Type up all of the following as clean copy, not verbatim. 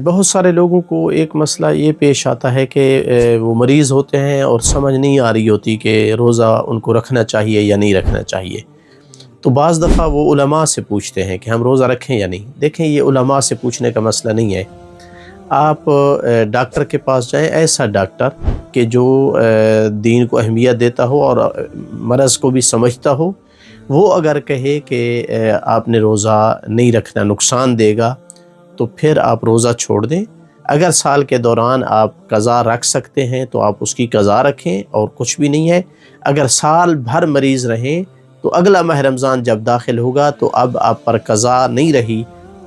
بہت سارے لوگوں کو ایک مسئلہ یہ پیش آتا ہے کہ وہ مریض ہوتے ہیں اور سمجھ نہیں آ رہی ہوتی کہ روزہ ان کو رکھنا چاہیے یا نہیں رکھنا چاہیے، تو بعض دفعہ وہ علماء سے پوچھتے ہیں کہ ہم روزہ رکھیں یا نہیں۔ دیکھیں، یہ علماء سے پوچھنے کا مسئلہ نہیں ہے۔ آپ ڈاکٹر کے پاس جائیں، ایسا ڈاکٹر کہ جو دین کو اہمیت دیتا ہو اور مرض کو بھی سمجھتا ہو، وہ اگر کہے کہ آپ نے روزہ نہیں رکھنا، نقصان دے گا، تو پھر آپ روزہ چھوڑ دیں۔ اگر سال کے دوران آپ قضا رکھ سکتے ہیں تو آپ اس کی قضا رکھیں اور کچھ بھی نہیں ہے۔ اگر سال بھر مریض رہیں تو اگلا ماہ رمضان جب داخل ہوگا تو اب آپ پر قضا نہیں رہی،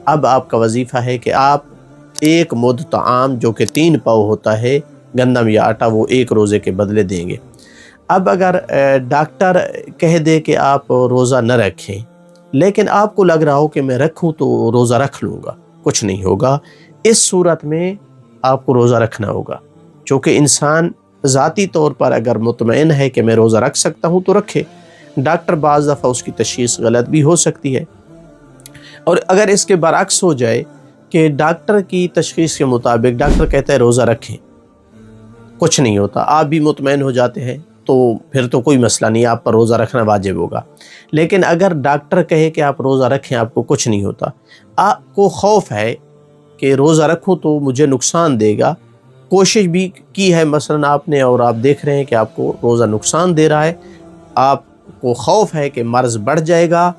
اب آپ کا وظیفہ ہے کہ آپ ایک مد طعام جو کہ 3 پاؤ ہوتا ہے گندم یا آٹا، وہ ایک روزے کے بدلے دیں گے۔ اب اگر ڈاکٹر کہہ دے کہ آپ روزہ نہ رکھیں، لیکن آپ کو لگ رہا ہو کہ میں رکھوں تو روزہ رکھ لوں گا، کچھ نہیں ہوگا، اس صورت میں آپ کو روزہ رکھنا ہوگا۔ چونکہ انسان ذاتی طور پر اگر مطمئن ہے کہ میں روزہ رکھ سکتا ہوں تو رکھے۔ ڈاکٹر بعض دفعہ اس کی تشخیص غلط بھی ہو سکتی ہے، اور اگر اس کے برعکس ہو جائے کہ ڈاکٹر کی تشخیص کے مطابق ڈاکٹر کہتا ہے روزہ رکھیں، کچھ نہیں ہوتا، آپ بھی مطمئن ہو جاتے ہیں، تو پھر تو کوئی مسئلہ نہیں، آپ پر روزہ رکھنا واجب ہوگا۔ لیکن اگر ڈاکٹر کہے کہ آپ روزہ رکھیں، آپ کو کچھ نہیں ہوتا، آپ کو خوف ہے کہ روزہ رکھوں تو مجھے نقصان دے گا، کوشش بھی کی ہے مثلا آپ نے اور آپ دیکھ رہے ہیں کہ آپ کو روزہ نقصان دے رہا ہے، آپ کو خوف ہے کہ مرض بڑھ جائے گا،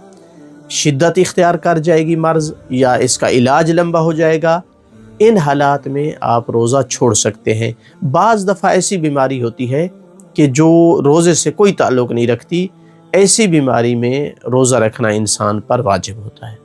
شدت اختیار کر جائے گی مرض، یا اس کا علاج لمبا ہو جائے گا، ان حالات میں آپ روزہ چھوڑ سکتے ہیں۔ بعض دفعہ ایسی بیماری ہوتی ہے کہ جو روزے سے کوئی تعلق نہیں رکھتی، ایسی بیماری میں روزہ رکھنا انسان پر واجب ہوتا ہے۔